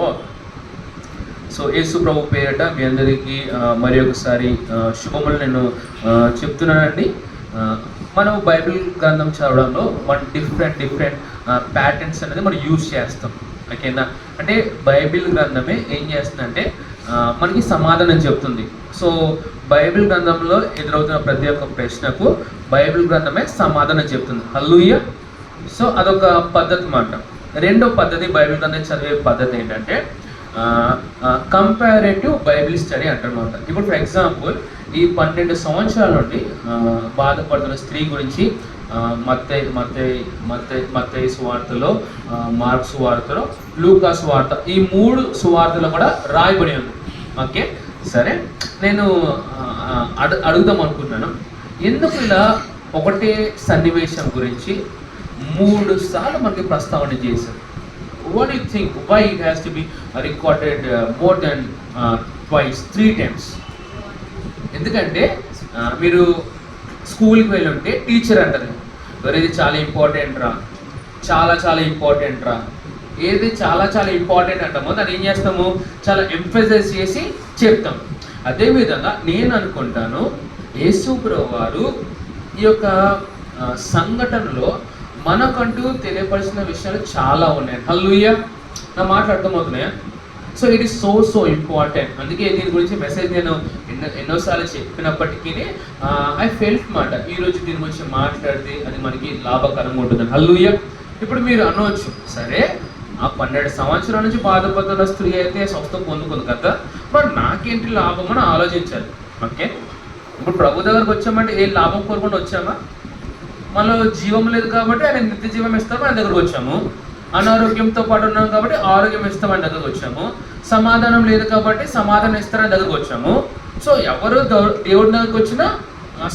Lord. So యేసు ప్రభు పేరట మీ అందరికీ మరి ఒకసారి శుభములు నేను చెప్తున్నానండి. మనం బైబిల్ గ్రంథం చదవడంలో మనం డిఫరెంట్ ప్యాటర్న్స్ అనేది మనం యూజ్ చేస్తాం. ఓకేనా? అంటే బైబిల్ గ్రంథమే ఏం చేస్తుందంటే మనకి సమాధానం చెప్తుంది. సో బైబిల్ గ్రంథంలో ఎదురవుతున్న ప్రతి ఒక్క ప్రశ్నకు బైబిల్ గ్రంథమే సమాధానం చెప్తుంది. హల్లెలూయా. సో అదొక పద్ధతి మాట. రెండో పద్ధతి బైబిల్ గ్రంథం చదివే పద్ధతి ఏంటంటే కంపారేటివ్ బైబిల్ స్టడీ అంటారన్నమాట. ఇప్పుడు ఫర్ ఎగ్జాంపుల్ ఈ 12 సంవత్సరాల నుండి బాధపడుతున్న స్త్రీ గురించి మత్తయి సువార్తలో, మార్కు సువార్తలో, లూకా సువార్త, ఈ 3 సువార్తలు కూడా రాయబడి ఉంది. ఓకే, సరే, నేను అడుగుదాం అనుకుంటున్నాను, ఎందుకు ఇలా ఒకటే సన్నివేశం గురించి 3 సార్లు మనకి ప్రస్తావన చేశారు? What do you think? Why it has to be recorded more than twice, 3 times? ఎందుకంటే మీరు స్కూల్కి వెళ్ళి ఉంటే టీచర్ అంటారు, ఇది చాలా ఇంపార్టెంట్ రా, చాలా ఇంపార్టెంట్ రా. ఏది చాలా ఇంపార్టెంట్ అంటామో దాన్ని ఏం చేస్తాము, చాలా ఎంఫసైజ్ చేసి చెప్తాం. అదేవిధంగా నేను అనుకుంటాను యేసుప్రభు వారు ఈ యొక్క సంఘటనలో మనకంటూ తెలియపరిచిన విషయాలు చాలా ఉన్నాయి. హల్లెలూయా. నా మాటలు అర్థమవుతున్నాయా? So it is so important. అందుకే దీని గురించి మెసేజ్ నేను ఎన్నోసార్లు చెప్పినప్పటికీ ఐ ఫెల్ట్ మాట ఈరోజు దీని గురించి మాట్లాడితే అది మనకి లాభకరంగా ఉంటుంది. హల్లెలూయా. ఇప్పుడు మీరు అనవచ్చు, సరే ఆ 12 సంవత్సరాల నుంచి బాధపడుతున్న స్త్రీ అయితే స్వస్థం పొందుకుంది కదా, మరి నాకేంటి లాభం అని ఆలోచించాలి. ఓకే, ఇప్పుడు ప్రభు దగ్గరకు వచ్చామంటే ఏ లాభం కోరుకుండా వచ్చామా? మనలో జీవం లేదు కాబట్టి ఆయన నిత్య జీవం ఇస్తాము ఆయన దగ్గరకు వచ్చాము. అనారోగ్యంతో పాటు ఉన్నాం కాబట్టి ఆరోగ్యం ఇస్తాం ఆయన దగ్గరకు వచ్చాము. సమాధానం లేదు కాబట్టి సమాధానం ఇస్తారని దగ్గరకు వచ్చాము. సో ఎవరు దేవుడి దగ్గరకు వచ్చినా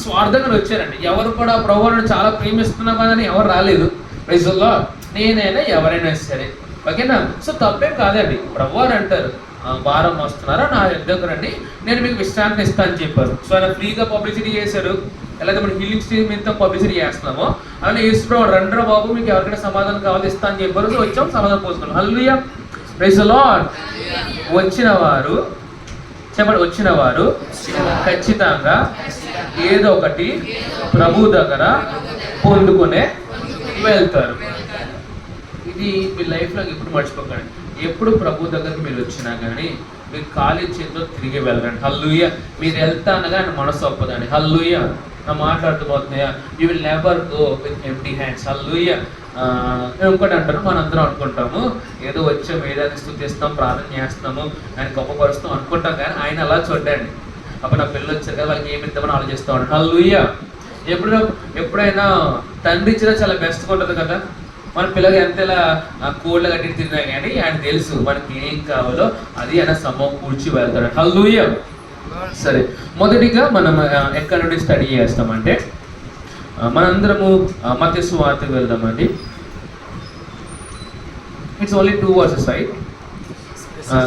స్వార్థంగా వచ్చారండి. ఎవరు కూడా ప్రభువును చాలా ప్రేమిస్తున్నా కానీ ఎవరు రాలేదు. Praise the Lord. నేనైనా ఎవరైనా సరే, ఓకేనా? సో తప్పేం కాదండి. ప్రభువారు అంటారు, వారం వస్తున్నారా నా దగ్గర రండి, నేను మీకు విశ్రాంతి ఇస్తాను అని చెప్పారు. సో ఆయన ఫ్రీగా పబ్లిసిటీ చేశారు. ఎలాగైతే మనం హీలింగ్ స్టీమ్ మీద పబ్లిసిటీ చేస్తున్నామో అలానే యేసుప్రభు రండ్రా బాబు మీకు ఎవరికైనా సమాధానం కావాలి ఇస్తా అని చెప్పారు. సో వచ్చాం, సమాధానం పోసుకున్నాం. హల్లెలూయా. Praise the Lord. వచ్చిన వారు ఖచ్చితంగా ఏదో ఒకటి ప్రభు దగ్గర పొందుకునే వెళ్తారు. ఇది మీ లైఫ్లో ఎప్పుడు మర్చిపోకండి. ఎప్పుడు ప్రభు దగ్గరికి మీరు వచ్చినా కానీ మీరు ఖాళీ చేతిలో తిరిగి వెళ్ళరండి. హల్లెలూయా. మీరు వెళ్తా అనగా ఆయన మనసు ఒప్పదండి. హల్లెలూయా. నా మాట్లాడుతుపోతున్నాయా? You will never go with empty hands. Hallelujah. ఇంకోటి అంటారు, మనందరం అనుకుంటాము ఏదో వచ్చాము, ఏదైనా స్తుతిస్తాం, ప్రార్థన చేస్తాము, ఆయన గొప్పపరుస్తాం అనుకుంటాం, కానీ ఆయన అలా చూడండి. అప్పుడు నా పిల్లలు వచ్చారు కదా, వాళ్ళకి ఏమి ఇద్దామని ఆలోచిస్తూ ఉంటారు. హల్లెలూయా. ఎప్పుడైనా తండ్రి ఇచ్చినా చాలా బెస్ట్గా ఉంటుంది కదా. మన పిల్లలకి ఎంతలా కోళ్ళ కట్టి తిన్నా కానీ ఆయన తెలుసు మనకి ఏం కావాలో అది ఆయన సమకూర్చి వెళ్తాడు. హల్లెలూయా. సరే, మొదటిగా మనం ఎక్కడి నుండి స్టడీ చేస్తామంటే మనందరము మత్తయి సువార్తకు వెళ్దామండి. It's only 2 verses, right?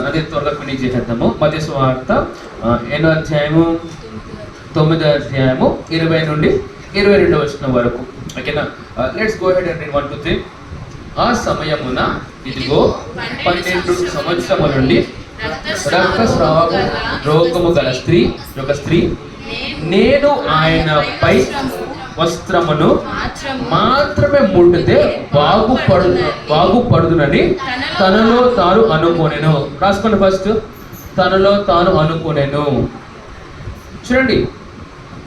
అదే త్వరగా ఫినిష్ చేసేద్దాము. మత్తయి సువార్త 8వ అధ్యాయము 9వ అధ్యాయము 20 నుండి 22వ వచనం వరకు. ఓకేనా? Let's go head and read 1 to 3. ఆ సమయమున ఇదిగో 12 సంవత్సరముల నుండి రక్తస్రావము రోగము గల స్త్రీ నేను ఆయనపై వస్త్రమును మాత్రమే ముట్టితే బాగుపడుదునని తనలో తాను అనుకోనేను. రాసుకోండి ఫస్ట్, తనలో తాను అనుకోనేను. చూడండి,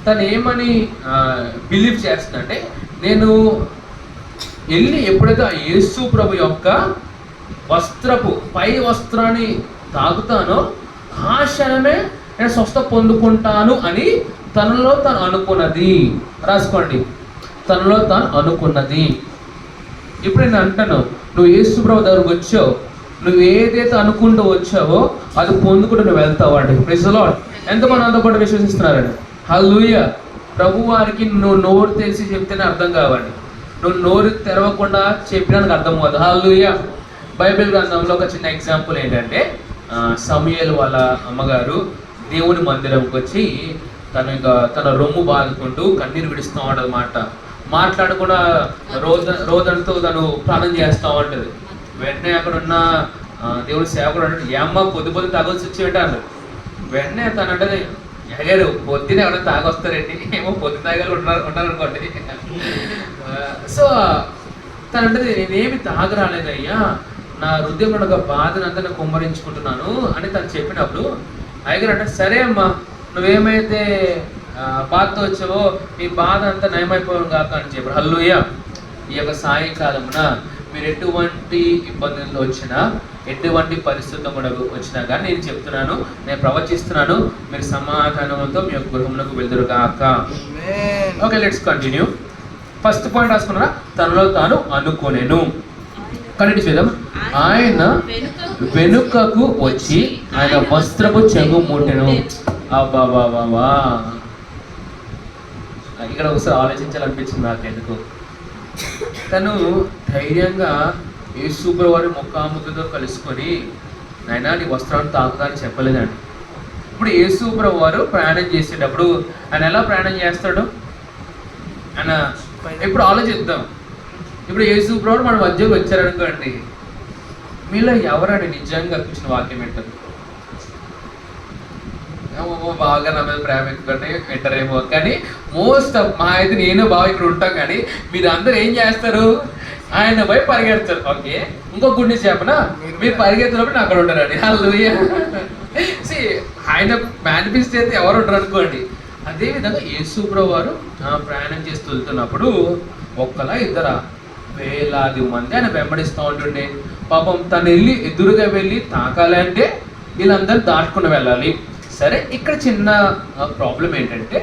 తను ఏమని బిలీవ్ చేస్తుందంటే, నేను వెళ్ళి ఎప్పుడైతే ఆ యేసు ప్రభు యొక్క పై వస్త్రాన్ని తాగుతానో ఆ క్షణమే నేను స్వస్థ పొందుకుంటాను అని తనలో తాను అనుకున్నది. రాసుకోండి, తనలో తాను అనుకున్నది. ఇప్పుడు నేను అంటాను, నువ్వు యేసు ప్రభు దగ్గరకు వచ్చావు, నువ్వు ఏదైతే అనుకుంటూ వచ్చావో అది పొందుకుంటూ నువ్వు వెళ్తావు అండి. Praise the Lord. ఎంతమంది అంతా పాటు విశ్వసిస్తున్నారండి? హల్లెలూయా. ప్రభు వారికి నువ్వు నోరు తెలిసి చెప్తేనే అర్థం కావండి, నువ్వు నోరు తెరవకుండా చెప్పినానికి అర్థం కాదు. హల్లెలూయా. బైబిల్ గ్రంథంలో ఒక చిన్న ఎగ్జాంపుల్ ఏంటంటే, సమూయేలు వాళ్ళ అమ్మగారు దేవుని మందిరంకి వచ్చి తన రొమ్ము బాదుకుంటూ కన్నీరు విడుస్తూ ఉంటుంది మాట. మాట్లాడకుండా రోదనతో తను ప్రార్థన చేస్తూ ఉంటుంది. వెంటనే అక్కడ ఉన్న దేవుడు సేవకుడు అంటే ఏమ్మ పొద్దు తాగొచ్చి వచ్చి పెట్టారు. వెంటనే తను అంటే ఎగారు పొద్దున ఎవరైనా తాగొస్తారండి, ఏమో పొద్దు తాగారు ఉన్నారనుకోండి. సో తను అంటే నేనేమి తాగరాలేదయ్యా, నా హృదయంలో ఒక బాధనంతా నేను కుమ్మరించుకుంటున్నాను అని తను చెప్పినప్పుడు అయ్యగారు అంటే సరే అమ్మా, నువ్వేమైతే బాధతో వచ్చావో నీ బాధ అంతా నయమైపోయావు కాక అని చెప్పారు. హల్లెలూయా. ఈ యొక్క సాయంకాలమున మీరు ఎటువంటి ఇబ్బందులు వచ్చినా, ఎటువంటి పరిస్థితులు కూడా వచ్చినా కానీ నేను చెప్తున్నాను, నేను ప్రవచిస్తున్నాను, మీరు సమాధానంతో మీ యొక్క గృహమునకు వెళ్దురు కాక. Okay, let's continue. First point రాసుకున్నారా? తనలో తాను అనుకోనేను. కంటిన్యూ చేద్దాం. ఆయన వెనుకకు వచ్చి ఆయన వస్త్రపు చెంగు ముట్టెను. అబ్బాబాబా, ఇక్కడ ఒకసారి ఆలోచించాలనిపించింది నాకు. ఎందుకు తను ధైర్యంగా యేసుప్రభువు వారి ముఖాముఖితో కలుసుకొని నాయనా నీ వస్త్రాన్ని తాకుతానని చెప్పలేదండి. ఇప్పుడు యేసుప్రభువు వారు ప్రయాణం చేసేటప్పుడు ఆయన ఎలా ప్రయాణం చేస్తాడు? ఆయన ఇప్పుడు ఆలోచిద్దాం. ఇప్పుడు యేసుప్రభువు మన మధ్యలో వచ్చారనుకోండి, మీలో ఎవరండి నిజంగా అనిపించిన వాక్యం ఏంటో? బాగా నా మీద ప్రేమ ఎక్కుంటే వింటారేమో, కానీ మోస్ట్ ఆఫ్ మా అయితే నేను బాగా ఇక్కడ ఉంటాం, కానీ మీరు అందరు ఏం చేస్తారు? ఆయన పోయి పరిగెడతారు. ఓకే, ఇంకో గుడ్ న్యూస్ చెప్పనా, మీరు పరిగెత్తినప్పుడు అక్కడ ఉంటారండి. హల్లెలూయా. ఆయన మేనిఫెస్ట్ అయితే ఎవరు ఉంటారు అనుకోండి. అదేవిధంగా యేసుప్రభువు వారు ప్రయాణం చేస్తూ వెళ్తున్నప్పుడు ఒక్కలా ఇద్దరా వేలాది మంది ఆయన వెంబడిస్తూ ఉంటుండే. పాపం తను ఎదురుగా వెళ్ళి తాకాలంటే వీళ్ళందరూ దాటుకుని వెళ్ళాలి. సరే, ఇక్కడ చిన్న ప్రాబ్లం ఏంటంటే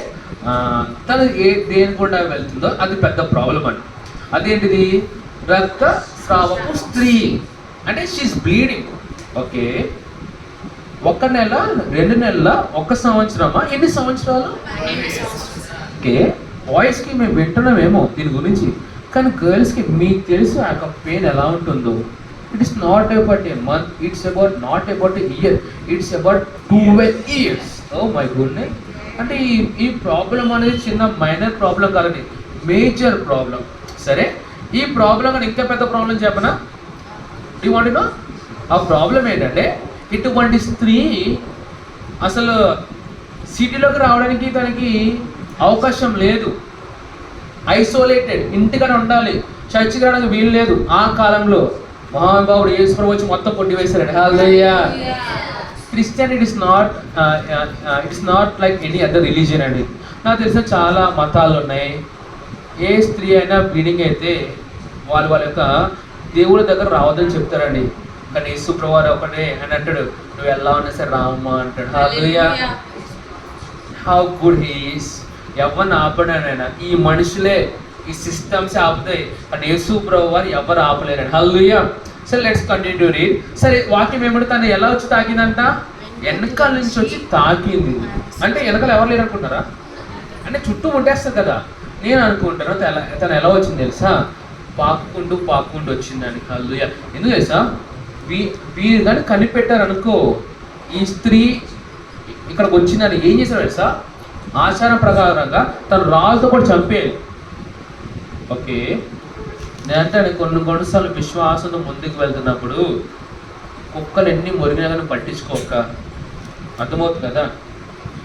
తను దేని కూడా వెళ్తుందో అది పెద్ద ప్రాబ్లం అండి. అదేంటిది? రక్త స్రావపు స్త్రీ, అంటే షీఈస్ బ్లీడింగ్. ఓకే, 1 నెల, 2 నెలల, 1 సంవత్సరమా, ఎన్ని సంవత్సరాలు? ఓకే, బాయ్స్కి మేము వింటున్నామేమో దీని గురించి, కానీ గర్ల్స్కి మీకు తెలుసు ఆ యొక్క పెయిన్ ఎలా ఉంటుందో. It is not about a month, it's about not about a year, it's about 12 years. Oh my goodness. అంటే ఈ ప్రాబ్లం అనేది చిన్న మైనర్ ప్రాబ్లం కాదండి, మేజర్ ప్రాబ్లం. సరే, ఈ ప్రాబ్లం కానీ ఇంకా పెద్ద ప్రాబ్లం చెప్పనా? You want to know? ఆ ప్రాబ్లం ఏంటంటే ఇటువంటి స్త్రీ అసలు సిటీలోకి రావడానికి తనకి అవకాశం లేదు. ఐసోలేటెడ్, ఇంటికనే ఉండాలి, చర్చికి రావడానికి వీలు లేదు. ఆ కాలంలో మహానుభావుడు యేసుప్రభువు వచ్చి మొత్తం కొట్టి వేశారండి. Hallelujah. Christianity it's not like any other religion అండి. నాకు తెలిసిన చాలా మతాలు ఉన్నాయి. ఏ స్త్రీ అయినా బ్లీడింగ్ అయితే వాళ్ళ యొక్క దేవుడి దగ్గర రావద్దని చెప్తారండి. కానీ యేసుప్రభువు వారు ఒకటే అని అంటాడు, నువ్వు ఎలా ఉన్నా సరే రామ్మా అంటాడు. Hallelujah. How good he is. ఎవరిని ఆపడానైనా ఈ మనుషులే, ఈ సిస్టమ్స్ ఆపుతాయి, కానీ యేసుప్రభువు వారు ఎవరు ఆపలేరండి. హల్లెలూయా. సరే, లెట్స్ కంటిన్యూ టు రీడ్. సరే, వాక్యం ఏమిటి? తను ఎలా వచ్చి తాకిందంట? వెనకాల నుంచి వచ్చి తాకింది. అంటే వెనకాల ఎవరు లేరు అనుకుంటారా? అంటే చుట్టూ ముట్టేస్తారు కదా. నేను అనుకుంటాను తను ఎలా వచ్చింది తెలుసా? పాక్కుంటూ వచ్చిందని. హల్లెలూయా. ఎందుకు తెలుసా? వీరు కానీ కనిపెట్టారు అనుకో, ఈ స్త్రీ ఇక్కడికి వచ్చిందని ఏం చేశారు తెలుసా? ఆచారం ప్రకారంగా తను రాజుతో కూడా చంపేది. ఓకే, నేనంటే కొన్నిసార్లు విశ్వాసంతో ముందుకు వెళ్తున్నప్పుడు కుక్కలు ఎన్ని మురిగినా కానీ పట్టించుకోక, అర్థమవుతుంది కదా,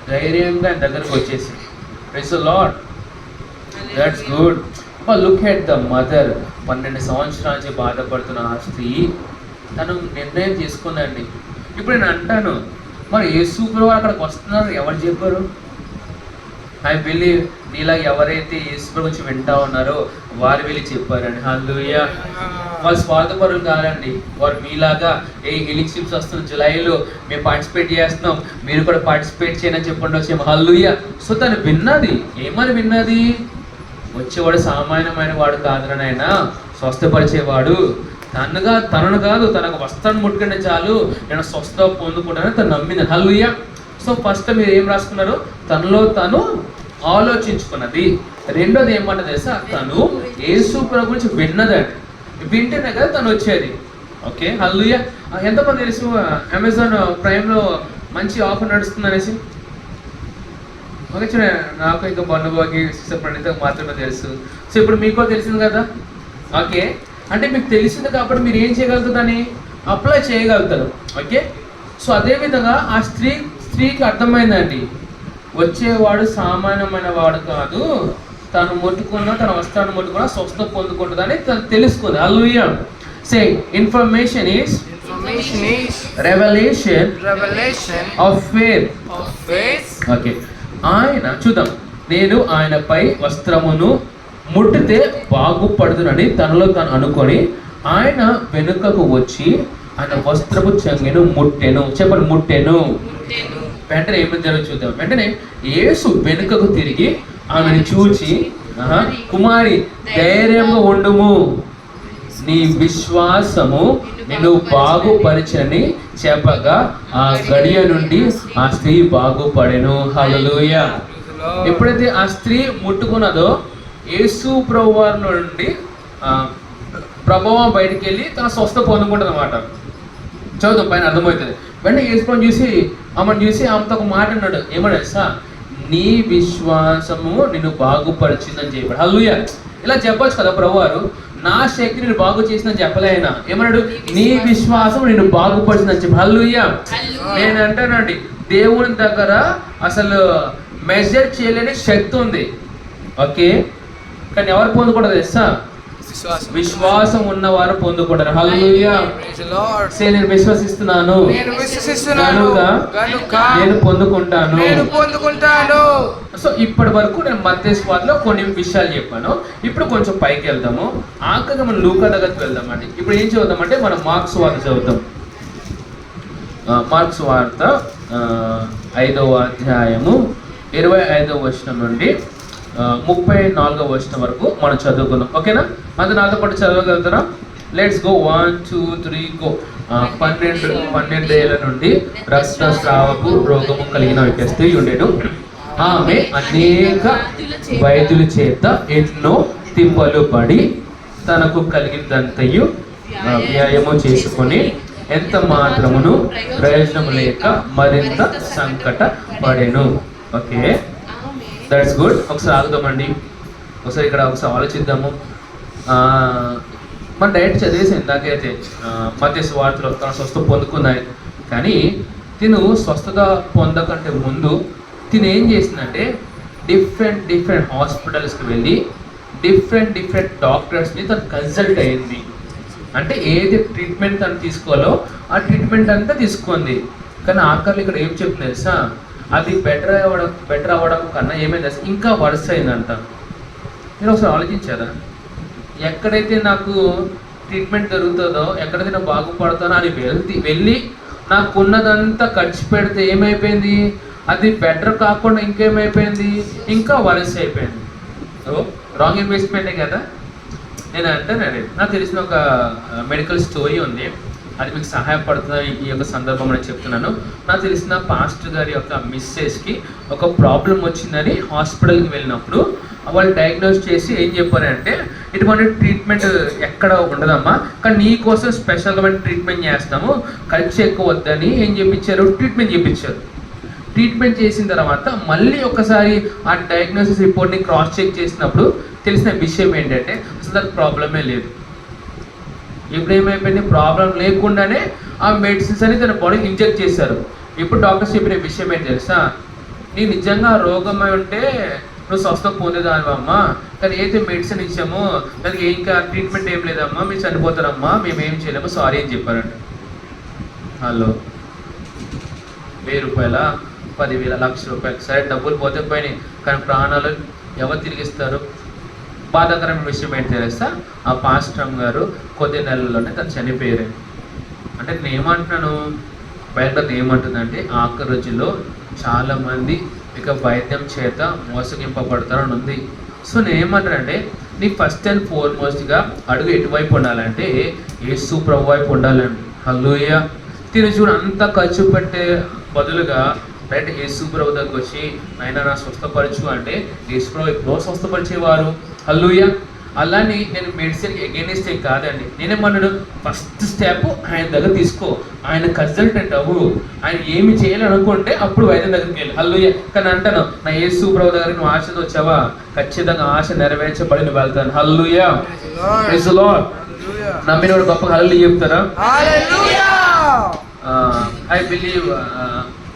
ధైర్యంగా ఆయన దగ్గరకు వచ్చేసి praise the Lord, that's good. Look at the mother. 12 సంవత్సరాల నుంచి బాధపడుతున్న ఆ స్త్రీ తను నిర్ణయం తీసుకుందండి. ఇప్పుడు నేను అంటాను, మరి యేసుప్రభువు అక్కడికి వస్తున్నారు ఎవరు చెప్పారు? ఐ బిలీవ్ నీలా ఎవరైతే యేసుప్రభువు గురించి వింటా ఉన్నారో వారు వెళ్ళి చెప్పారండి. హల్లెలూయా. వాళ్ళు స్వార్థపరులు కాదండి. వారు మీలాగా హీలింగ్ స్ట్రిప్స్ వస్తుంది జులైలో, మేము పార్టిసిపేట్ చేస్తున్నాం, మీరు కూడా పార్టిసిపేట్ చేయని చెప్పండి వచ్చేమో. హల్లెలూయా. సో తను విన్నది, ఏమని విన్నది? వచ్చేవాడు సామాన్యమైన వాడు కాదునైనా స్వస్థపరిచేవాడు, తనను కాదు తనకు వస్త్రాన్ని ముట్టుకుంటే చాలు నేను స్వస్థ పొందుకుంటానని తను నమ్మింది. హల్లెలూయా. సో ఫస్ట్ మీరు ఏం రాసుకున్నారు? తనలో తను ఆలోచించుకున్నది. రెండోది ఏమంటది తెలుసా? తను యేసుప్రభువు గురించి విన్నదండి. వింటేనే కదా తను వచ్చేది. ఓకే, హల్లెలూయా. ఎంతమంది తెలుసు అమెజాన్ ప్రైమ్లో మంచి ఆఫర్ నడుస్తుంది అనేసి? ఓకే, చూడండి, నాకు ఇంకా బన్నబాకి ప్రణీత మాత్రమే తెలుసు. సో ఇప్పుడు మీకు తెలిసింది కదా. ఓకే, అంటే మీకు తెలిసింది కాబట్టి మీరు ఏం చేయగలుగుతుందని అప్లై చేయగలుగుతారు. ఓకే, సో అదేవిధంగా ఆ స్త్రీకి అర్థమైందండి, వచ్చేవాడు సామాన్యమైన వాడు కాదు, తను ముట్టుకున్న తన వస్త్రాన్ని ముట్టుకున్న స్వస్థ పొందుకుంటుందని తను తెలుసుకుంది. Hallelujah. Say information is revolution of faith. Okay, ఆయన చూద్దాం, నేను ఆయనపై వస్త్రమును ముట్టితే బాగుపడుతునని తనలో తాను అనుకొని ఆయన వెనుకకు వచ్చి ఆయన వస్త్రపు చెంగిను ముట్టెను. చెప్పండి, ముట్టెను. వెంటనే ఏమి జరుగుతుంది చూద్దాం. వెంటనే యేసు వెనుకకు తిరిగి ఆమెను చూచి, కుమారి ధైర్యంగా ఉండుము, నీ విశ్వాసము నిన్ను బాగుపరిచని చెప్పగా ఆ గడియ నుండి ఆ స్త్రీ బాగుపడెను. హల్లెలూయా. ఎప్పుడైతే ఆ స్త్రీ ముట్టుకున్నదో యేసు ప్రభువారి నుండి ప్రభావం బయటికి వెళ్ళి తన స్వస్థ పొందుకుంటుంది అన్నమాట. చదువుతాం, పైన అర్థమవుతుంది. వెంటనే యేసు ప్రభు చూసి ఆమెను చూసి ఆమెతో ఒక మాట అన్నాడు. ఏమన్నాడు? నీ విశ్వాసము నిన్ను బాగుపరిచిందని చెప్పాడు. హల్లెలూయా. ఇలా చెప్పొచ్చు కదా ప్రభువారు, నా శక్తి నేను బాగు చేసిందని చెప్పలే ఆయన. ఏమన్నాడు? నీ విశ్వాసం నిన్ను బాగుపరిచిందని చెప్పి. హల్లెలూయా. నేను అంటానండి, దేవుని దగ్గర అసలు మెజర్ చేయలేని శక్తి ఉంది. ఓకే, కానీ ఎవరు పొందకూడదు తెలుసా? విశ్వాసం ఉన్నవారు పొందుకుంటారు. హల్లెలూయా. నేను విశ్వసిస్తున్నాను కనుక నేను పొందుకుంటాను. సో ఇప్పటి వరకు నేను మత్తయి సువార్తలో కొన్ని విషయాలు చెప్పాను. ఇప్పుడు కొంచెం పైకి వెళ్దాము. ఆఖరిగా మనం లూకా దగ్గరికి వెళ్దామండి. ఇప్పుడు ఏం చదువుతామంటే మనం మార్కు సువార్త చదువుతాం. మార్కు సువార్త 5వ అధ్యాయము 25వ వచనం నుండి 34వ వచనం వరకు మనం చదువుకుందాం. ఓకేనా? అది నాతో పాటు చదవగలుగుతారా? Let's go. 1 2 3 గో. 12 ఏళ్ల నుండి రక్తస్రావపు రోగము కలిగిన ఒక స్త్రీ ఉండేను. ఆమె అనేక వైద్యుల చేత ఎన్నో తిప్పలు పడి తనకు కలిగినంతయు వ్యాయామం చేసుకొని ఎంత మాత్రమును ప్రయోజనం లేక మరింత సంకట పడెను. Okay, that's good. ఒకసారి ఆగుదామండి. ఒకసారి ఇక్కడ ఒకసారి ఆలోచిద్దాము. మన డైరెక్ట్ చదివేసి ఇందాకైతే మత్తయి సువార్తలో తన స్వస్థ పొందుకున్నాయి. కానీ తిను స్వస్థత పొందకంటే ముందు తిను ఏం చేసిందంటే డిఫరెంట్ హాస్పిటల్స్కి వెళ్ళి డిఫరెంట్ డాక్టర్స్ని తను కన్సల్ట్ అయ్యింది. అంటే ఏది ట్రీట్మెంట్ తను తీసుకోవాలో ఆ ట్రీట్మెంట్ అంతా తీసుకుంది. కానీ ఆఖరి ఇక్కడ ఏం చెప్తుంది తెలుసా? అది బెటర్ అవ్వడం కన్నా ఏమైంది ఇంకా వర్స్ అయిందంట. మీరు ఒకసారి ఆలోచించారా? ఎక్కడైతే నాకు ట్రీట్మెంట్ జరుగుతుందో, ఎక్కడైతే నేను బాగుపడతానో అని వెళ్ళి నాకున్నదంతా ఖర్చు పెడితే ఏమైపోయింది? అది బెటర్ కాకుండా ఇంకేమైపోయింది? ఇంకా వర్స్ అయిపోయింది. రాంగ్ ఇన్వెస్ట్మెంటే కదా. నేను అంటానండి, నాకు తెలిసిన ఒక మెడికల్ స్టోరీ ఉంది, అది మీకు సహాయపడుతుంది ఈ యొక్క సందర్భం నేను చెప్తున్నాను. నాకు తెలిసిన పాస్టర్ గారి యొక్క మిస్సెస్కి ఒక ప్రాబ్లం వచ్చిందని హాస్పిటల్కి వెళ్ళినప్పుడు వాళ్ళు డయాగ్నోస్ చేసి ఏం చెప్పారంటే, ఇటువంటి ట్రీట్మెంట్ ఎక్కడ ఉండదమ్మా, కానీ నీ కోసం స్పెషల్గా ట్రీట్మెంట్ చేస్తాము, ఖర్చు ఎక్కువ వద్దని ఏం చేయించారు? ట్రీట్మెంట్ చేయించారు. ట్రీట్మెంట్ చేసిన తర్వాత మళ్ళీ ఒకసారి ఆ డయాగ్నోసిస్ రిపోర్ట్ని క్రాస్ చెక్ చేసినప్పుడు తెలిసిన విషయం ఏంటంటే అసలు దానికి ప్రాబ్లమే లేదు. ఇప్పుడు ఏమైపోయింది? ప్రాబ్లం లేకుండానే ఆ మెడిసిన్స్ అని తన బాడీకి ఇంజెక్ట్ చేశారు. ఇప్పుడు డాక్టర్స్ చెప్పిన విషయం ఏంటి తెలుసా? నీ నిజంగా రోగమై ఉంటే నువ్వు స్వస్థ పొందేదానివమ్మా, కానీ ఏదైతే మెడిసిన్ ఇచ్చామో దానికి ఇంకా ట్రీట్మెంట్ ఏం లేదమ్మా, మీరు చనిపోతారమ్మా, మేము ఏం చేయలేము, సారీ అని చెప్పారంట. హలో, 1000 రూపాయల 10,000 1,00,000 సరే డబ్బులు పోతే పోయినాయి, కానీ ప్రాణాలు ఎవరు తిరిగిస్తారు? బాధాకరమైన విషయం ఏంటి తెలుసా? ఆ పాస్టర్ గారు కొద్ది నెలల్లోనే తను చనిపోయారు. అంటే నేను ఏమంటున్నాను, బయట ఏమంటుందంటే ఆఖరి రోజుల్లో చాలామంది ఇక వైద్యం చేత మోసగింపబడతారని ఉంది. సో నేను ఏమంటానంటే నీ ఫస్ట్ అండ్ ఫార్మోస్ట్గా అడుగు ఎటువైపు ఉండాలంటే యేసు ప్రభు వైపు ఉండాలండి. హల్లెలూయా. తిని చూడు, అంత ఖర్చు పెట్టే బదులుగా డైరెక్ట్ యేసు ప్రభు దగ్గరికి వచ్చి ఆయన నా స్వస్థపరచు అంటే యేసు ప్రభు ఎప్పుడో స్వస్థపరిచేవారు. హల్లెలూయా. అలాని నేను మెడిసిన్కి ఎగెనిస్ట్ కాదండి. నేనేమన్నాడు, ఫస్ట్ స్టెప్ ఆయన దగ్గర తీసుకో, ఆయన కన్సల్టెంట్ అవ్వు, ఆయన ఏమి చేయాలనుకుంటే అప్పుడు వైద్యం దగ్గరికి వెళ్ళి. హల్లెలూయా. కానీ అంటాను, నా యేసు ప్రభు దగ్గరికి నువ్వు ఆశతో వచ్చావా, ఖచ్చితంగా ఆశ నెరవేర్చబడి నువ్వు వెళ్తాను. హల్లెలూయా. Praise the Lord. నమ్మినోడు గొప్ప హల్లెలూయా చెప్తారా? Hallelujah. I believe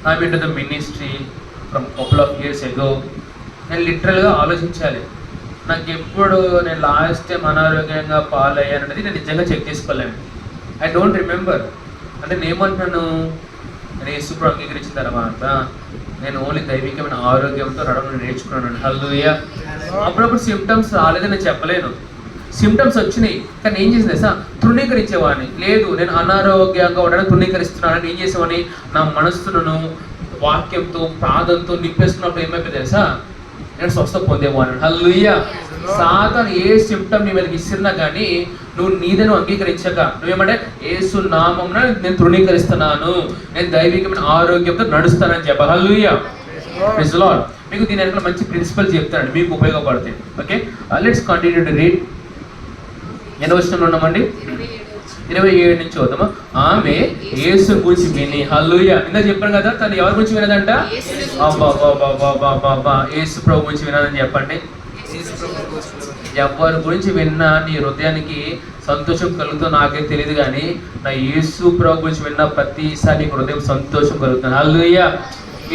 I'm into the ministry from couple of years ago. నేను లిటరల్గా ఆలోచించాలి, నాకు ఎప్పుడు నేను లాస్ట్ టైం అనారోగ్యంగా పాలయ్యాను అనేది నేను నిజంగా చెక్ చేసుకోలేను. I don't remember. అంటే నేను ఏమంటున్నాను, నేను యేసుప్రభు అంగీకరించిన తర్వాత నేను ఓన్లీ దైవికమైన ఆరోగ్యంతో నడవడం నేర్చుకున్నాను. హల్లెలూయా. అప్పుడప్పుడు సిమ్టమ్స్ రాలేదని నేను చెప్పలేను, సిమ్టమ్స్ వచ్చినాయి. కానీ ఏం చేసింది సార్, తృణీకరించేవాడిని. లేదు నేను అనారోగ్యంగా ఉండడం తృణీకరిస్తున్నానని ఏం చేసేవాడిని, నా మనస్సును వాక్యంతో ప్రార్థనతో నింపేసుకున్నప్పుడు ఏమైపోయింది తెలుసా, నేను స్వస్థ పొందేవాడిని. హల్లెలూయా. సాతాను ఏ సిమ్టమ్ నీ మీదకి ఇస్తున్నా కానీ నువ్వు నీదను అంగీకరించక నువ్వేమంటే యేసు నామమున నేను తృణీకరిస్తున్నాను, నేను దైవికమైన ఆరోగ్యంతో నడుస్తానని చెప్పాలి. హల్లెలూయా. Praise the Lord. మీకు దీని వెనకాల మంచి ప్రిన్సిపల్ చెప్తానండి, మీకు ఉపయోగపడతాయి. Okay, let's continue to read. ఎన్ని వచనంలో ఉన్నామండి? 27 నుంచి చూద్దామా. ఆమె యేసు గురించి విని, హల్లెలూయా, ఇందా చెప్పాను కదా, తను ఎవరి గురించి వినదంట? యేసు ప్రభు గురించి వినదని చెప్పండి. ఎవరి గురించి విన్నా నీ హృదయానికి సంతోషం కలుగుతుందో నాకేం తెలియదు, కానీ నా యేసు ప్రభు గురించి విన్నా ప్రతిసారి నీకు హృదయం సంతోషం కలుగుతుంది. హల్లెలూయా.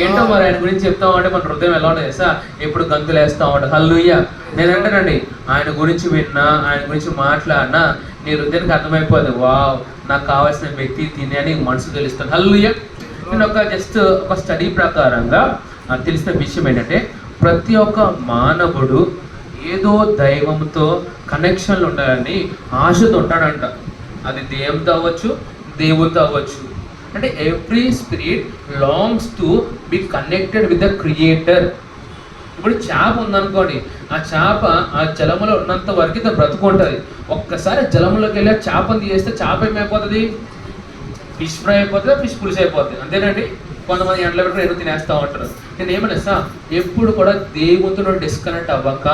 ఏంటో మరి ఆయన గురించి చెప్తా ఉంటే మన హృదయం ఎలా ఉంటుంది తెలుసా, ఎప్పుడు గంతులు వేస్తూ ఉంటుంది. హల్లెలూయా. నేను అంటానండి, ఆయన గురించి విన్నా, ఆయన గురించి మాట్లాడినా నీ హృదయానికి అర్థమైపోదు, వావ్ నాకు కావాల్సిన వ్యక్తి తినే అని మనసు తెలుస్తుంది. హల్లెలూయా. నేను ఒక స్టడీ ప్రకారంగా తెలిసిన విషయం ఏంటంటే, ప్రతి ఒక్క మానవుడు ఏదో దైవంతో కనెక్షన్లు ఉండాలని ఆశతో ఉంటాడంట. అది దేవునితో అవ్వచ్చు, దేవునితో అవ్వచ్చు. అంటే every spirit longs to be connected with the creator. ఇప్పుడు చేప ఉందనుకోండి, ఆ చేప ఆ జలములో ఉన్నంత వరకు తను బ్రతుకుంటుంది. ఒక్కసారి జలములోకి వెళ్ళి ఆ చేపను తీసేస్తే చేప ఏమైపోతుంది, ఫిష్ ఫ్రై అయిపోతుంది, ఫిష్ పులుసు అయిపోతుంది. అంతేనండి. కొంతమంది ఎండలో పెట్టుకుని ఎన్నో తినేస్తూ ఉంటారు. నేను ఏమన్నా ఎప్పుడు కూడా దేవునితో డిస్కనెక్ట్ అవ్వక,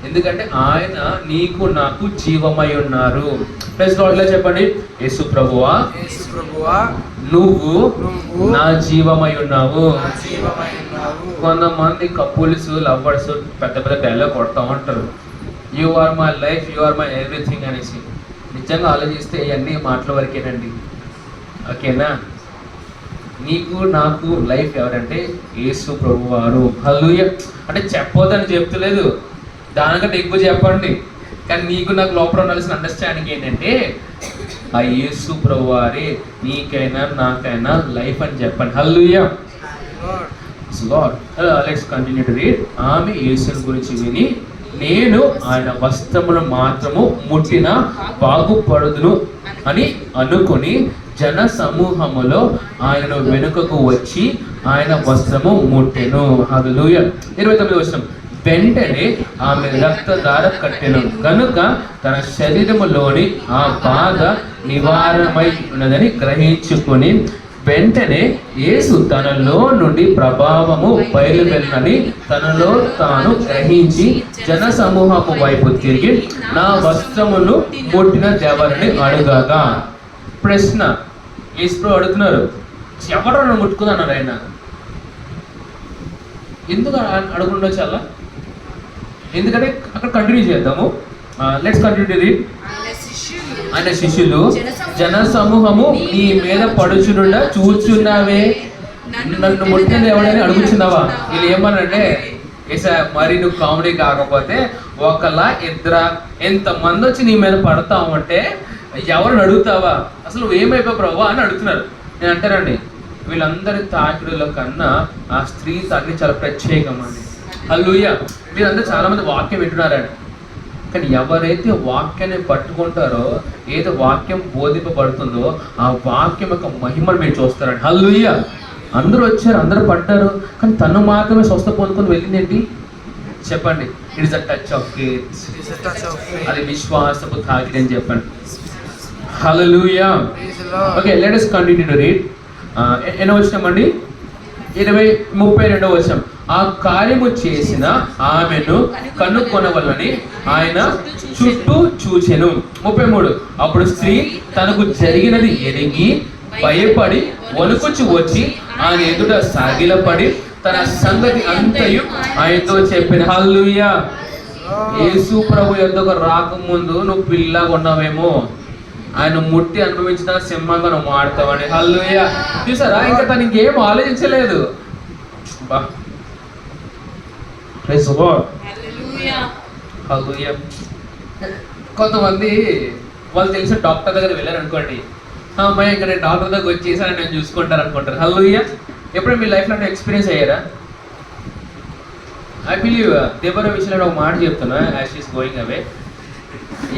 ఎందుకంటే ఆయన నీకు నాకు జీవమై ఉన్నారు. ప్లస్ ఇలా చెప్పండి, యేసు ప్రభువా నువ్వు నా జీవమై ఉన్నావు. కొంతమంది కపుల్స్ లవర్స్ పెద్ద పెద్ద డైలాగ్ కొడతా ఉంటారు, you are my life, you are my everything అనేసి. నిజంగా ఆలోచిస్తే ఇవన్నీ మాటల వరకేనండి. ఓకేనా? నీకు నాకు లైఫ్ ఎవరంటే యేసు ప్రభువారు. హల్లెలూయా. అంటే చెప్పొద్దని చెప్తలేదు, దానికంటే ఎక్కువ చెప్పండి. కానీ నీకు నాకు లోపల ఉండాల్సిన అండర్స్టాండింగ్ ఏంటంటే, ఆ యేసు ప్రభువారే నీకైనా నాకైనా లైఫ్ అని చెప్పండి. Hallelujah. Let's continue to read. ఆమె యేసుని గురించి విని, నేను ఆయన వస్త్రములు మాత్రము ముట్టిన బాగుపడుదును అని అనుకుని జన సమూహములో ఆయనను వెనుకకు వచ్చి ఆయన వస్త్రము ముట్టెను. హల్లెలూయా. 29వ వచనం. వెంటనే ఆమె రక్తధార కట్టెను కనుక తన శరీరములోని ఆ బాధ నివారణమై ఉన్నదని గ్రహించుకొని, వెంటనే యేసు తనలో నుండి ప్రభావము బయలువెళ్ళని తనలో తాను గ్రహించి జన సమూహము వైపు తిరిగి నా వస్త్రమును ముట్టిన ఎవరిని అడుగగా. ప్రశ్న, యేసు అడుగుతున్నారు, ఎవరు నన్ను ముట్టుకుందన్నారు ఆయన? ఎందుకు అడుగుండొచ్చు అలా? ఎందుకంటే అక్కడ కంటిన్యూ చేద్దాము. Let's continue to read. ఆయన శిష్యులు, జన సమూహము నీ మీద పడుచునుండా చూచున్నావే, నన్ను ముట్టినది ఎవడని అడుగుచున్నావా? వీళ్ళు ఏమన్నారంటే, ఏసా మరి నువ్వు కామెడీ కాకపోతే ఒకలా ఇద్దరా ఎంతమంది వచ్చి నీ మీద పడతావు అంటే ఎవరిని అడుగుతావా? అసలు నువ్వు ఏమైపోయావు ప్రభు అని అడుగుతున్నారు. నేను అంటానండి, వీళ్ళందరి తాకిడుల కన్నా ఆ స్త్రీ తాకిడి చాలా ప్రత్యేకం అండి. హల్లెలూయా. మీరందరూ చాలా మంది వాక్యం వింటున్నారండి, కానీ ఎవరైతే వాక్యాన్ని పట్టుకుంటారో, ఏదో వాక్యం బోధింపబడుతుందో ఆ వాక్యం యొక్క మహిమను మీరు చూస్తారండి. హల్లెలూయా. అందరూ వచ్చారు, అందరూ పడ్డారు, కానీ తను మాత్రమే స్వస్థ పొందుకొని వెళ్ళింది ఏంటి చెప్పండి? It is a touch of faith. అది విశ్వాసపు తాకిడి అని చెప్పండి. Hallelujah. Okay, let us continue to read. ఎన్నో వచనమండి? 32వ వచనం. ఆ కార్యము చేసిన ఆమెను కనుక్కొనవలని ఆయన చుట్టూ చూచెను. 33. అప్పుడు స్త్రీ తనకు జరిగినది ఎరిగి భయపడి వణుకుచు వచ్చి ఆయన ఎదుట సాగిలపడి తన సంగతి అంతయు ఆయనతో చెప్పిన. హల్లెలూయా. యేసు ప్రభు యొద్దకు రాకముందు నువ్వు పిల్లగా ఉన్నావేమో, ఆయన ముట్టి అనుభవించిన సింహంగా నువ్వు మాడతావని. హల్లెలూయా. చూసారా, ఇంకా తను ఇంకేం ఆలోచించలేదు. బా ప్రైజ్ గాడ్. హల్లెలూయా. కొంతమంది వాళ్ళు తెలిసిన డాక్టర్ దగ్గర వెళ్ళారు అనుకోండి, అమ్మాయి ఇంకా నేను డాక్టర్ దగ్గర వచ్చేసాను నేను చూసుకుంటారు అనుకుంటారు. హల్లెలూయా. ఎప్పుడైనా మీ లైఫ్లో ఎక్స్పీరియన్స్ అయ్యారా? ఐ బిలీవ్ దేవర విషయంలో ఒక మాట చెప్తున్నా, యాజ్ షీస్ గోయింగ్ అవే.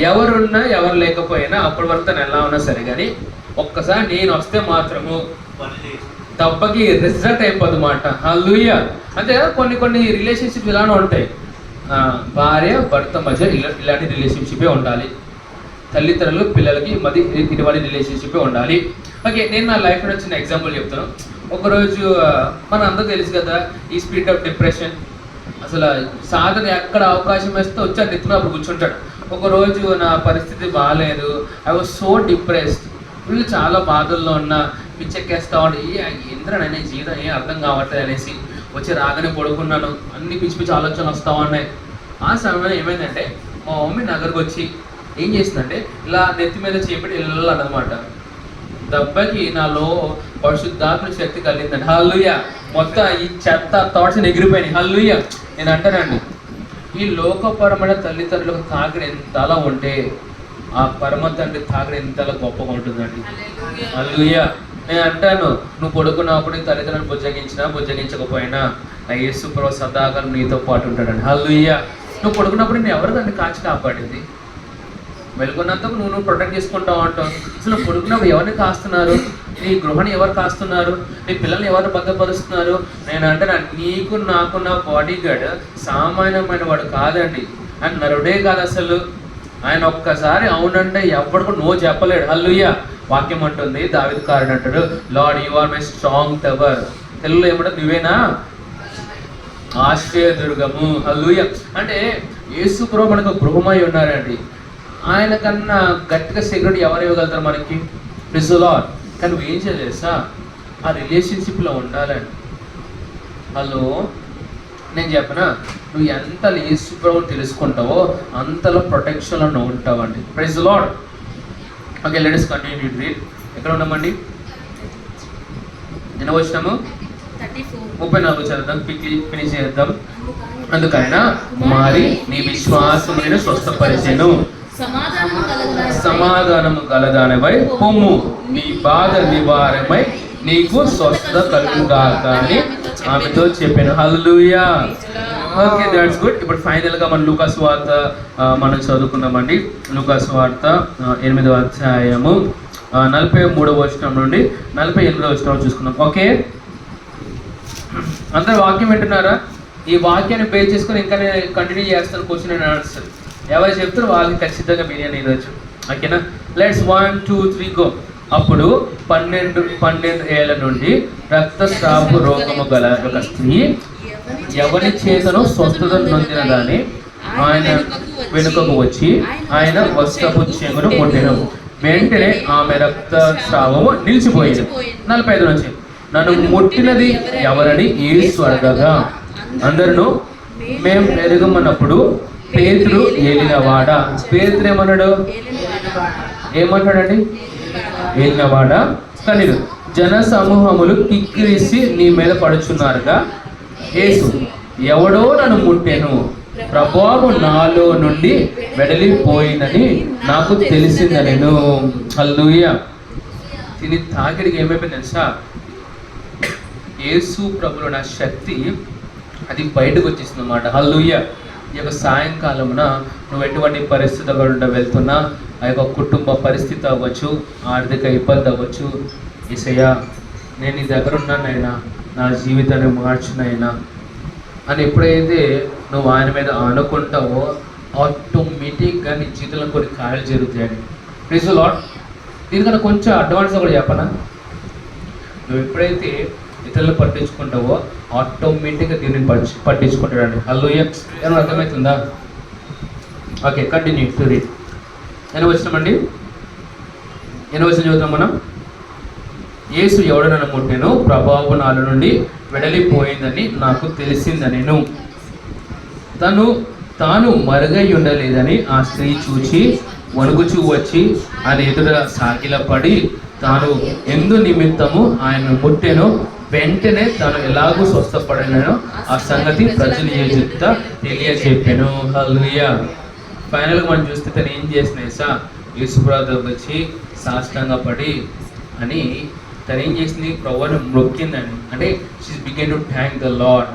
ఎవరున్నా ఎవరు లేకపోయినా అప్పటి వరకు తను ఎలా ఉన్నా సరే, కానీ ఒక్కసారి నేను వస్తే మాత్రము దెబ్బకి రిజల్ట్ అయిపోతుంది మాట. హల్లెలూయా. అంతే కదా, కొన్ని రిలేషన్షిప్స్ ఇలానే ఉంటాయి. భార్య భర్త మధ్య ఇలాంటి రిలేషన్షిపే ఉండాలి, తల్లిదండ్రులు పిల్లలకి మధ్య ఇటువంటి రిలేషన్షిపే ఉండాలి. ఓకే, నేను నా లైఫ్లో చిన్న ఎగ్జాంపుల్ చెప్తాను. ఒకరోజు మన అందరూ తెలుసు కదా ఈ స్పిరిట్ ఆఫ్ డిప్రెషన్. అసలు సాధన ఎక్కడ అవకాశం వేస్తే వచ్చి అది ఎత్తున అప్పుడు కూర్చుంటాడు. ఒకరోజు నా పరిస్థితి బాగాలేదు, ఐ వాజ్ సో డిప్రెస్డ్, వీళ్ళు చాలా బాధల్లో ఉన్నా, పిచ్చెక్కేస్తా ఉండి ఏంద్రనే జీవితం ఏం అర్థం కావట్లేదు అనేసి వచ్చి రాగానే పడుకున్నాను. అన్ని పిచ్చి పిచ్చి ఆలోచనలు వస్తూ ఉన్నాయి. ఆ సమయంలో ఏమైందంటే మా మమ్మీ నగరకు వచ్చి ఏం చేసిందంటే ఇలా నెత్తి మీద చేపట్టి వెళ్ళాలన్నమాట. దెబ్బకి నాలో పరిశుద్ధాత్మ శక్తి కలిగిందండి. హల్లెలూయా. మొత్తం ఈ చెత్త థాట్స్ ఎగిరిపోయినాయి. హల్లెలూయా. నేను అంటానండి, ఈ లోకపరమైన తల్లిదండ్రులకు తాకిడి ఎంతలా ఉంటే ఆ పరమ తండ్రి తాకిడి ఎంతలా గొప్పగా ఉంటుందండి. హల్లెలూయా. నేను అంటాను, నువ్వు పడుకున్నప్పుడు నీ తల్లిదండ్రులను బుజ్జగించకపోయినా నా యేసు ప్రభు సదాకాలం నీతో పాటు ఉంటాడండి. హల్లెలూయా. నువ్వు పడుకున్నప్పుడు నేను ఎవరు దాన్ని కాచి కాపాడింది? వెలుగున్నంతకు నువ్వు ప్రొటెక్ట్ చేసుకుంటావు అంటావు. అసలు పడుకున్నప్పుడు ఎవరిని కాస్తున్నారు? నీ గృహాన్ని ఎవరు కాస్తున్నారు? నీ పిల్లల్ని ఎవరు భద్రపరుస్తున్నారు? నేను అంటే నీకు నాకున్న బాడీ గార్డ్ సామాన్యమైన వాడు కాదండి. ఆయన నరుడే కాదు అసలు. ఆయన ఒక్కసారి అవునంటే ఎప్పటికీ నో చెప్పలేడు. హల్లెలూయా. వాక్యం అంటుంది, దావీదు కారుడు అంటాడు, Lord you are my strong tower. తెలుగులో ఏమంటారు? నువ్వేనా ఆశ్రయ దుర్గము. హల్లెలూయా. అంటే యేసు ప్రభు మనకు గృహమై ఉన్నారండి. ఆయన కన్నా గట్టిగా సెక్యూరిటీ ఎవరు ఇవ్వగలుగుతారు మనకి? Praise the Lord. కానీ నువ్వు ఏం చేయలేసా, ఆ రిలేషన్షిప్లో ఉండాలండి. హలో, నేను చెప్పనా, నువ్వు ఎంత యేసు ప్రభువుని తెలుసుకుంటావో అంతలో ప్రొటెక్షన్లో నువ్వు ఉంటావండి. Praise the Lord. Okay, let us continue to read. ఎక్కడ ఉన్నామండి? నేను వచ్చినాము 34 చదువుదాం, క్విక్లీ ఫినిష్ చేద్దాం. అందుకైనా కుమారి నీ విశ్వాసమును స్వస్థపరిచెను, సమాధానము గలదానివై పొమ్ము, నీ బాధ నివారమై నీకు స్వస్థత కలుగుగాక అని ఆమెతో చెప్పాను. హల్లెలూయా. Okay, that's good. ఇప్పుడు ఫైనల్గా మన లూకాసు వార్త మనం చదువుకుందామండి. లూకాసు వార్త 8వ అధ్యాయము 43వ వచనం నుండి 48వ వచనం చూసుకుందాం. ఓకే, అందరు వాక్యం వింటున్నారా? ఈ వాక్యాన్ని బేస్ చేసుకుని ఇంకా నేను కంటిన్యూ చేస్తాను క్వశ్చన్ అండ్ ఆన్సర్. ఎవరు చెప్తారు వాళ్ళకి ఖచ్చితంగా బిర్యానీ ఈరోజు. ఓకేనా? Let's 1 2 3 go. అప్పుడు 12 ఏళ్ల నుండి రక్తస్రావ రోగము గల ఒక స్త్రీ ఎవరి చేతను స్వస్థత నొందిన దాన్ని ఆయన వెనుకకు వచ్చి ఆయన వస్త్రపు చెంగును ముట్టెను. వెంటనే ఆమె రక్తస్రావము నిలిచిపోయింది. 45 నుంచి నన్ను ముట్టినది ఎవరని యేసు అడగగా అందరూ మేము ఎరుగమన్నప్పుడు పేతురు ఏలినవాడా. పేతురు ఏమన్నాడండి? ఏలినవాడా కనీరు జన సమూహములు కిక్కిరిసి నీ మీద పడుచున్నారుగా. యేసు ఎవడో నన్ను ముట్టెను, ప్రభావం నాలో నుండి వెడలిపోయిందని నాకు తెలిసిందనెను. హల్లెలూయా. దీని తాకిడికి ఏమైపోయింది తెలుసా? యేసు ప్రభులో నా శక్తి అది బయటకు వచ్చేసింది అన్నమాట. హల్లెలూయా. ఈ యొక్క సాయంకాలమున నువ్వు ఎటువంటి పరిస్థితి గుండా వెళ్తున్నా, ఆ యొక్క కుటుంబ పరిస్థితి అవ్వచ్చు, ఆర్థిక ఇబ్బంది అవ్వచ్చు, యేసయ్యా నేను నీ దగ్గర ఉన్నానైనా, నా జీవితాన్ని మార్చునైనా అని ఎప్పుడైతే నువ్వు ఆయన మీద అనుకుంటావో ఆటోమేటిక్గా నీ జీవితంలో కొన్ని కార్యాలు జరుగుతాయని. Praise the Lord. దీనికన్నా కొంచెం అడ్వాన్స్గా కూడా చెప్పనా, నువ్వు ఎప్పుడైతే ఇతరులు పట్టించుకుంటావో ఆటోమేటిక్గా దీన్ని పట్టించుకుంటాడండి. హల్లెలూయా. ఏమన్నా అర్థమవుతుందా? Okay, continue to read. వచ్చినామండి 8వ వచనం చదువుతాం మనం. యేసు ఎవడు నన్ను ముట్టెను, ప్రభావం నాలో నుండి వెడలిపోయిందని నాకు తెలిసిందనెను. తను తాను మరుగై ఉండలేదని ఆ స్త్రీ చూచి వణుకుచూ వచ్చి ఆయన ఎదుట సాగిలపడి తాను ఎందు నిమిత్తము ఆయన ముట్టెను. వెంటనే తాను ఎలాగూ స్వస్థపడినో ఆ సంగతి ప్రజలు ఎదుట తెలియజెప్పెను. హల్లెలూయా. ఫైనల్గా మనం చూస్తే తను ఏం చేసినాయి యేసుప్రభు వచ్చి సాష్టాంగ పడి అని తను ఏం చేసింది, ప్రభువుని మొక్కిందని. అంటే she began to thank the Lord.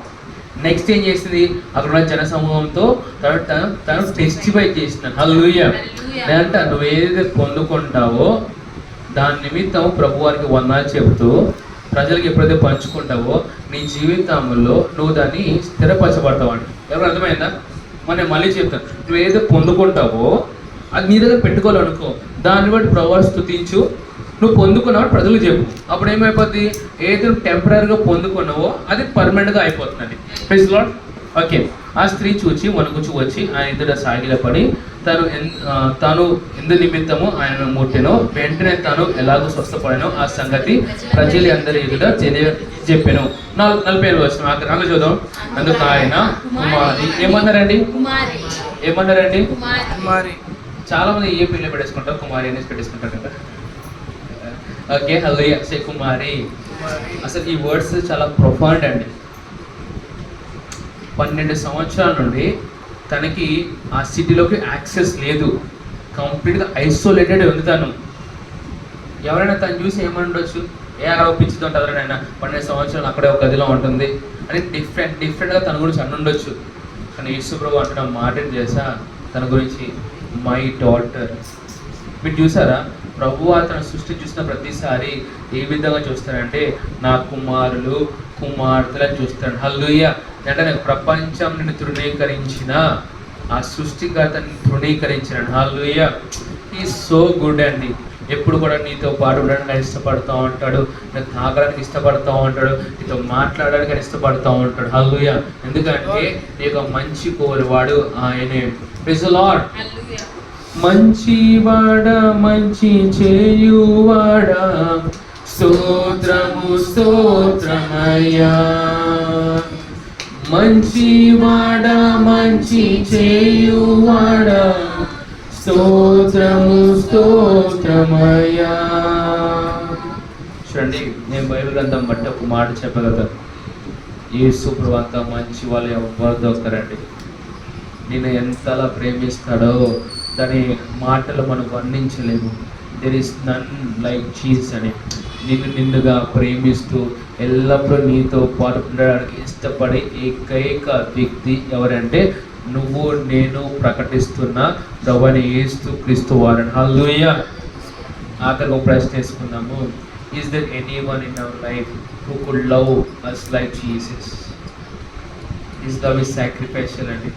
Next ఏం చేసింది, అక్కడ ఉన్న జన సమూహంతో తను టెస్టిఫై చేసినాను. హల్లెలూయా. నేనంట నువ్వు ఏదైతే పొందుకుంటావో దాని నిమిత్తం ప్రభువారికి వందనాలు చెబుతూ ప్రజలకు ఎప్పుడైతే పంచుకుంటావో నీ జీవితంలో నువ్వు దాన్ని స్థిరపరచబడతావు అండి. ఎవరు అర్థమైందా? నేను మళ్ళీ చెప్తాను, నువ్వు ఏదైతే పొందుకుంటావో అది నీ దగ్గర పెట్టుకోవాలనుకో, దాన్ని బట్టి ప్రభువాన్ని స్తుతించు. నువ్వు పొందుకున్నావు ప్రజలు చెప్పు, అప్పుడు ఏమైపోద్ది, ఏదో టెంపరీగా పొందుకున్నావో అది పర్మనెంట్గా అయిపోతుంది. Praise Lord. ఓకే. ఆ స్త్రీ చూచి వణుకుచూ వచ్చి ఆయన ఎదుట సాగిలపడి తాను ఎందు నిమిత్తము ఆయన ముట్టెనో వెంటనే తాను ఎలాగో స్వస్థపడినో ఆ సంగతి ప్రజలు అందరి ఎదుట తెలియజెప్పెను. 40 వచ్చిన అక్కడ చూద్దాం. అందుకు ఆయన కుమారి ఏమన్నారండి? చాలా మంది ఏ పిల్లలు పెట్టేసుకుంటారు, కుమారి అనేసి పెట్టేసుకుంటారు కదా. ఓకే. హల్లెలూయా. సే కుమారి. అసలు ఈ వర్డ్స్ చాలా ప్రొఫౌండ్ అండి. 12 సంవత్సరాల నుండి తనకి ఆ సిటీలోకి యాక్సెస్ లేదు, కంప్లీట్గా ఐసోలేటెడ్ ఉంది తను. ఎవరైనా తను చూసి ఏమండొచ్చు, అక్కడ పిచ్చితో ఉంటుంది ఆయన 12 సంవత్సరాలు అక్కడే ఒక గదిలో ఉంటుంది అని డిఫరెంట్గా తన గురించి అనుండొచ్చు. కానీ యేసుప్రభు అంటున్న మాట చేసా తన గురించి, మై డాటర్. మీరు చూసారా, ప్రభువు తన సృష్టి చూసిన ప్రతిసారి ఏ విధంగా చూస్తారంటే నా కుమారులు కుమార్తెలను చూస్తాడు. హల్లెలూయా. అంటే నేను ప్రపంచం నిన్ను తృణీకరించిన ఆ సృష్టికర్తని తృణీకరించినాడు. హల్లెలూయా. ఈజ్ సో గుడ్ అండి. ఎప్పుడు కూడా నీతో పాటు ఉండడానికి ఇష్టపడుతూ ఉంటాడు, నేను తాగడానికి ఇష్టపడుతూ ఉంటాడు, నీతో మాట్లాడడానికి ఇష్టపడుతూ ఉంటాడు. హల్లెలూయా. ఎందుకంటే నీకు మంచి కోరువాడు ఆయనే. Praise the lord. మంచివాడా మంచి చేయువాడా స్తోత్రము స్తోత్రమయ్యా. మంచివాడా మంచి చేయువాడా స్తోత్రము స్తోత్రమయ్యా. చూడండి, నేను బైబిల్ గ్రంథం బట్టి ఒక మాట చెప్పగలుగుతాను. యేసు ప్రభువు అంత మంచి వాళ్ళు ఎవరు దొరకరండి. నేను ఎంతలా ప్రేమిస్తాడో దాని మాటలు మనం వర్ణించలేము. There is none like Jesus అని. నిన్నుగా ప్రేమిస్తూ ఎల్లప్పుడూ నీతో పాటు ఉండడానికి ఇష్టపడే ఏకైక వ్యక్తి ఎవరంటే నువ్వు నేను ప్రకటిస్తున్న ప్రభువైన యేసు క్రీస్తు వారని. హల్లెలూయా. ఆఖరికి ఒక ప్రశ్న వేసుకుందాము. Is there anyone in our life who could love us like Jesus? His love is sacrificial అండి.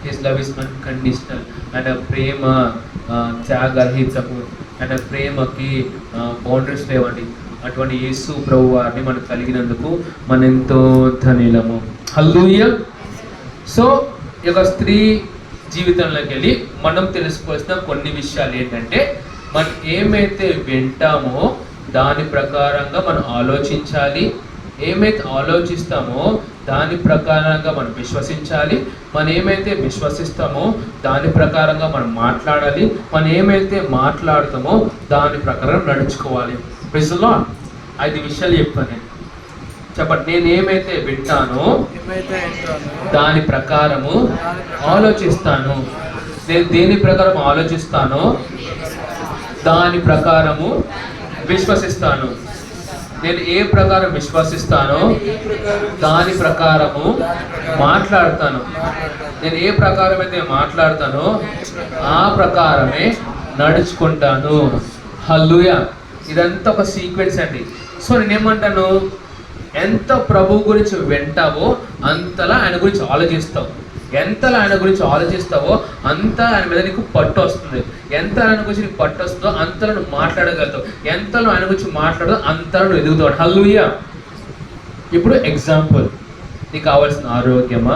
His love is unconditional. And ప్రేమ త్యాగరహితము, అండ్ ప్రేమకి బౌండరీస్ లేవండి. అటువంటి యేసు ప్రభు వారిని మనకు కలిగినందుకు మనం ఎంతో ధన్యులము. హల్లెలూయా. సో ఈ యొక్క స్త్రీ జీవితంలోకి వెళ్ళి మనం తెలుసుకోవాల్సిన కొన్ని విషయాలు ఏంటంటే, మనం ఏమైతే వింటామో దాని ప్రకారంగా మనం ఆలోచించాలి. ఏమైతే ఆలోచిస్తామో దాని ప్రకారంగా మనం విశ్వసించాలి. మనం ఏమైతే విశ్వసిస్తామో దాని ప్రకారంగా మనం మాట్లాడాలి. మనం ఏమైతే మాట్లాడతామో దాని ప్రకారం నడుచుకోవాలి. Praise the lord. 5 విషయాలు చెప్పాను. చెప్పండి. నేను ఏమైతే వింటానో దాని ప్రకారము ఆలోచిస్తాను. నేను దేని ప్రకారం ఆలోచిస్తానో దాని ప్రకారము విశ్వసిస్తాను. నేను ఏ ప్రకారం విశ్వసిస్తానో దాని ప్రకారము మాట్లాడతాను. నేను ఏ ప్రకారం అయితే మాట్లాడతానో ఆ ప్రకారమే నడుచుకుంటాను. హల్లెలూయా. ఇదంతా ఒక సీక్వెన్స్ అండి. సో నేనేమంటాను, ఎంత ప్రభు గురించి వింటావో అంతలా ఆయన గురించి ఆలోచిస్తావు. ఎంతలా ఆయన గురించి ఆలోచిస్తావో అంత ఆయన మీద నీకు పట్టు వస్తుంది. ఎంత ఆయన గురించి నీకు పట్టు వస్తుందో అంతలో నువ్వు మాట్లాడగలుగుతావు. ఎంతలో ఆయన గురించి మాట్లాడదో అంతలో నువ్వు ఎదుగుతావు. హల్లెలూయా. ఇప్పుడు ఎగ్జాంపుల్, నీకు కావాల్సిన ఆరోగ్యమా,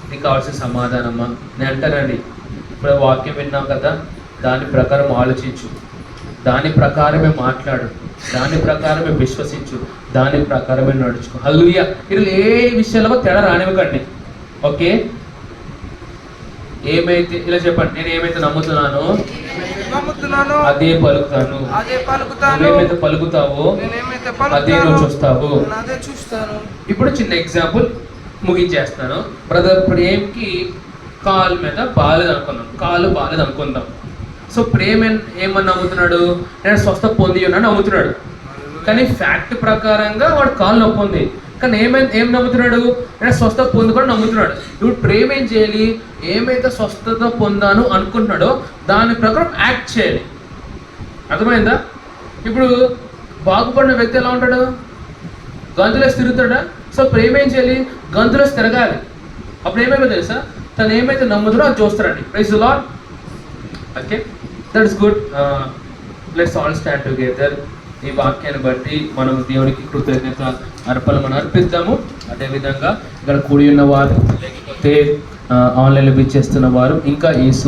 నీకు కావాల్సిన సమాధానమా? నేను అంటానండి, ఇప్పుడు వాక్యం విన్నాం కదా, దాని ప్రకారం ఆలోచించు, దాని ప్రకారమే మాట్లాడు, దాని ప్రకారమే విశ్వసించు, దాని ప్రకారమే నడుచుకో. హల్లెలూయా. మీరు ఏ విషయాల్లో తేడా రానివ్వకండి. ఓకే. ఏమైతే ఇలా చెప్పండి, నేను ఏమైతే నమ్ముతున్నానో అదే పలుకుతాను. నువ్వేమైతే పలుకుతావో అదే నువ్వు చూస్తావు. ఇప్పుడు చిన్న ఎగ్జాంపుల్ ముగించేస్తాను. బ్రదర్ ప్రేమ్కి కాలు మీద బాగాలేదు అనుకుందాం. సో ప్రేమ్ ఏమని నమ్ముతున్నాడు? నేను స్వస్థ పొంది ఉన్నాను నమ్ముతున్నాడు. కానీ ఫ్యాక్ట్ ప్రకారంగా వాడు కాలు నొప్పి ఉంది. కానీ ఏం నమ్ముతున్నాడు? నేను స్వస్థ పొంది కూడా నమ్ముతున్నాడు. ఇప్పుడు ప్రేమ ఏం చేయాలి? ఏమైతే స్వస్థత పొందాను అనుకుంటున్నాడో దాని ప్రకారం యాక్ట్ చేయాలి. అర్థమైందా? ఇప్పుడు బాగుపడిన వ్యక్తి ఎలా ఉంటాడు? గంతులేసి తిరుగుతాడా? సో ప్రేమ ఏం చేయాలి? గంతులేసి తిరగాలి. అప్పుడు ఏమైతే తెలుసా? తను ఏమైతే నమ్ముతాడో అది చూస్తారండి. Praise the Lord. Okay, that is good. Let's all stand together. ఈ వాక్యాన్ని బట్టి మనం దేవునికి కృతజ్ఞత మనం అర్పిద్దాము. అదేవిధంగా ఇక్కడ కూడి ఉన్న వారు, లేకపోతే ఆన్లైన్లో విచ్చేస్తున్న వారు, ఇంకా ఈ